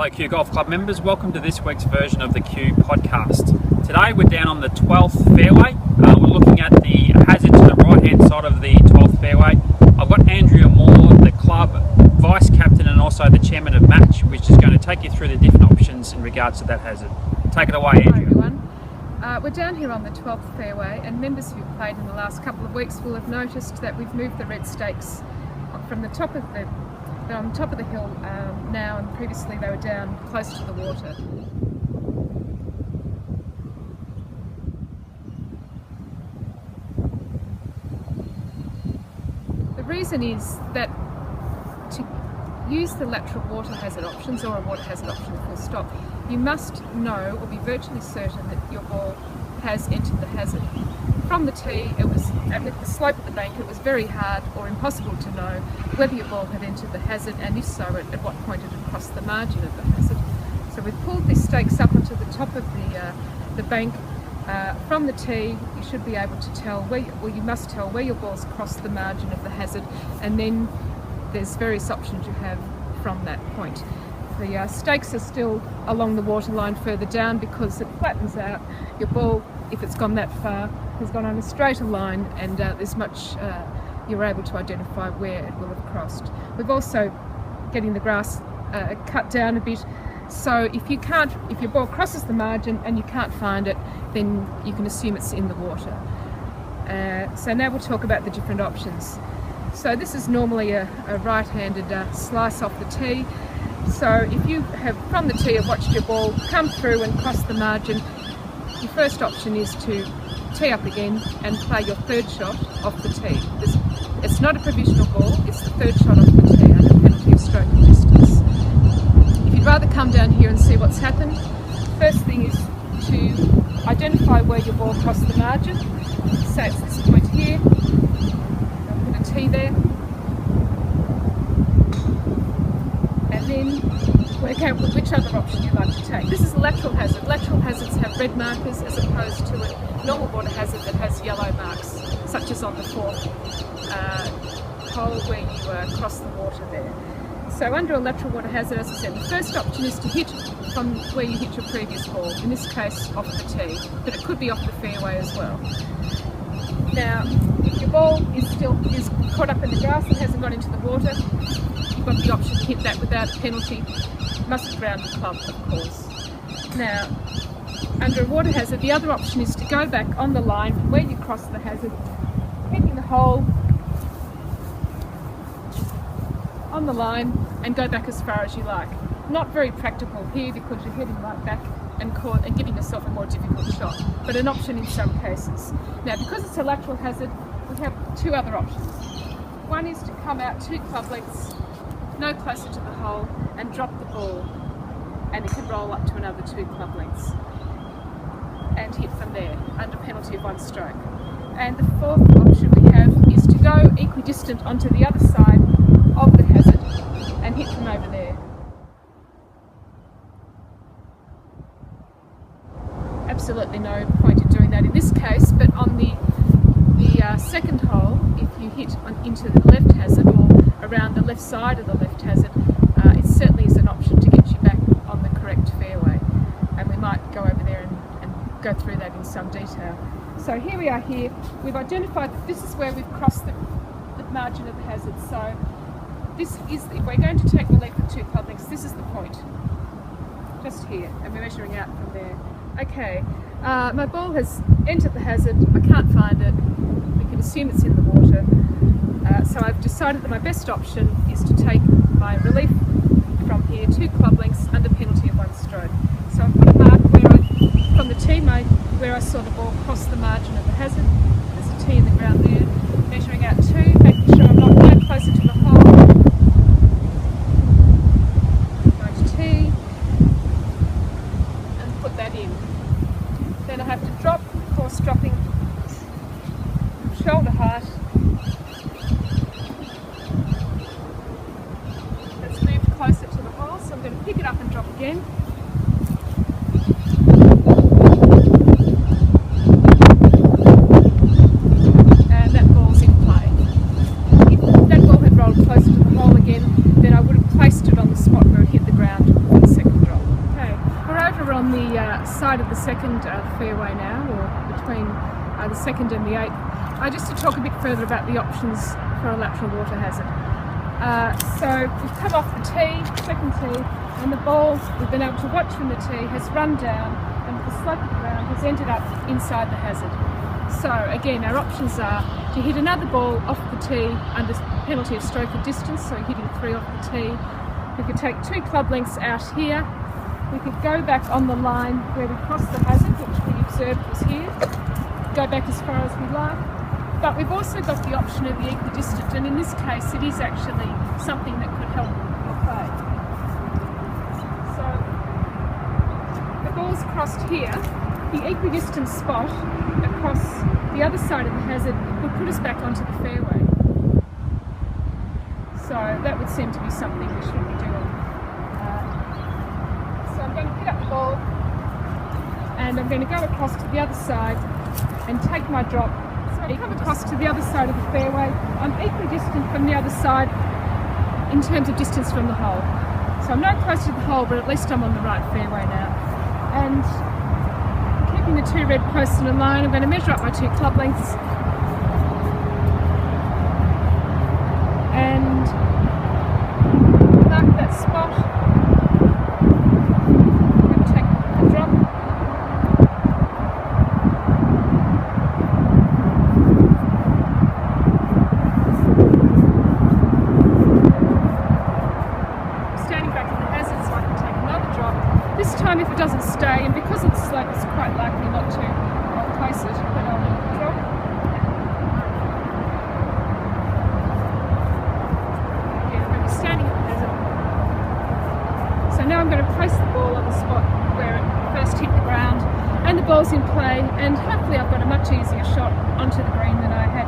Hello Q Golf Club members, welcome to this week's version of the Q podcast. Today we're down on the 12th fairway. We're looking at the hazard to the right hand side of the 12th fairway. I've got Andrea Moore, the club vice captain and also the chairman of match, which is going to take you through the different options in regards to that hazard. Take it away, Andrea. Hi everyone. We're down here on the 12th fairway, and members who've played in the last couple of weeks will have noticed that we've moved the red stakes from the top of the hill now, and previously they were down close to the water. The reason is that to use the lateral water hazard options, or a water hazard option full stop, you must know or be virtually certain that your ball has entered the hazard. From the tee, and with the slope of the bank, it was very hard or impossible to know whether your ball had entered the hazard, and if so, at what point it had crossed the margin of the hazard. So we've pulled these stakes up onto the top of the bank. From the tee, you should be able to tell you must tell where your ball's crossed the margin of the hazard, and then there's various options you have from that point. The stakes are still along the waterline further down because it flattens out. Your ball, if it's gone that far, has gone on a straighter line, and there's much you're able to identify where it will have crossed. We've also getting the grass cut down a bit, so if your ball crosses the margin and you can't find it, then you can assume it's in the water. So now we'll talk about the different options. So this is normally a right-handed slice off the tee. So if you have, from the tee, have watched your ball come through and cross the margin, your first option is to tee up again and play your third shot off the tee. It's not a provisional ball, it's the third shot off the tee under penalty of stroking distance. If you'd rather come down here and see what's happened, first thing is to identify where your ball crossed the margin. So it's this point here. I'll put a tee there. And then work out which other option you'd like to take. This is a lateral hazard. Lateral hazards have red markers as opposed to a normal water hazard that has yellow marks, such as on the fourth hole where you cross the water there. So under a lateral water hazard, as I said, the first option is to hit from where you hit your previous ball, in this case off the tee, but it could be off the fairway as well. Now, if your ball is caught up in the grass and hasn't gone into the water, you've got the option to hit that without a penalty. Must ground the club, of course. Now, under a water hazard, the other option is to go back on the line from where you crossed the hazard, hitting the hole on the line and go back as far as you like. Not very practical here because you're heading right back and giving yourself a more difficult shot, but an option in some cases. Now, because it's a lateral hazard, we have two other options. One is to come out 2 club lengths, no closer to the hole, and drop the ball, and it can roll up to another 2 club lengths and hit from there under penalty of 1 stroke. And the fourth option we have is to go equidistant onto the other side of the hazard and hit from over there. Absolutely no point in doing that in this case, but on the second hole, if you hit into the left hazard or around the left side of the left hazard, it certainly is an option to get you back on the correct fairway, and we might go over there and go through that in some detail. So here we are here, we've identified that this is where we've crossed the margin of the hazard. So this is, if we're going to take relief with 2 club lengths, this is the point, just here, and we're measuring out from there. Okay, my ball has entered the hazard, I can't find it, we can assume it's in the water, so I've decided that my best option is to take my relief from here 2 club lengths under penalty of 1 stroke. So I've put a mark from the tee where I saw the ball cross the margin of the hazard. There's a tee in the ground there, measuring out 2, making sure I'm not no closer to the hole. Going to tee and put that in. Then I have to drop, of course dropping shoulder height. That's moved closer to the hole, so I'm going to pick it up and drop again. And that ball's in play. If that ball had rolled closer to the hole again, then I would have placed it on the spot where it hit the ground for the second side of the second fairway now, or between the second and the eighth. Just to talk a bit further about the options for a lateral water hazard. So we've come off the tee, second tee, and the ball we've been able to watch from the tee has run down, and with the slope of the ground has ended up inside the hazard. So again, our options are to hit another ball off the tee under penalty of stroke of distance, so hitting 3 off the tee. We could take 2 club lengths out here. We could go back on the line where we crossed the hazard, which we observed was here. Go back as far as we like. But we've also got the option of the equidistant, and in this case it is actually something that could help your play. So the ball's crossed here. The equidistant spot across the other side of the hazard would put us back onto the fairway. So that would seem to be something we should be doing. So I'm going to pick up the ball and I'm going to go across to the other side and take my drop. So I come across to the other side of the fairway. I'm equidistant from the other side in terms of distance from the hole. So I'm no closer to the hole, but at least I'm on the right fairway now. And keeping the 2 red posts in a line, I'm going to measure up my 2 club lengths and mark that spot. I'm going to take a drop. Standing back in the hazard so I can take another drop. This time if it doesn't stay, and because of the slope it's quite likely not to, I'll place it, but I'll drop. Again, I'm going to be standing at the hazard. So now I'm going to place the ball on the spot where it first hit the ground, and the ball's in play, and hopefully I've got a much easier shot onto the green than I had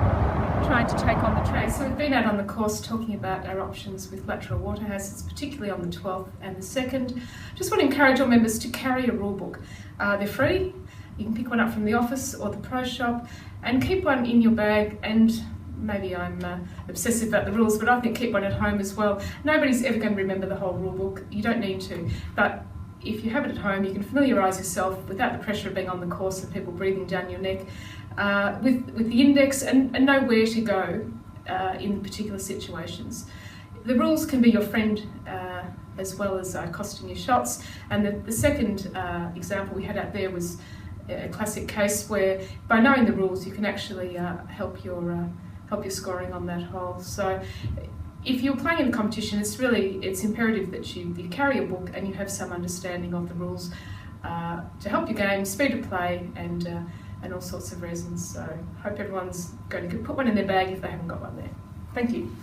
trying to take on the tree. So we've been out on the course talking about our options with lateral water hazards, particularly on the 12th and the 2nd. Just want to encourage all members to carry a rule book. They're free. You can pick one up from the office or the pro shop and keep one in your bag. And maybe I'm obsessive about the rules, but I think keep one at home as well. Nobody's ever going to remember the whole rule book. You don't need to. But if you have it at home, you can familiarise yourself without the pressure of being on the course and people breathing down your neck with the index and know where to go in particular situations. The rules can be your friend as well as costing you shots. And the second example we had out there was a classic case where by knowing the rules you can actually help your scoring on that hole. So if you're playing in a competition, it's imperative that you carry a book and you have some understanding of the rules to help your game, speed of play, and all sorts of reasons. So hope everyone's going to put one in their bag if they haven't got one there. Thank you.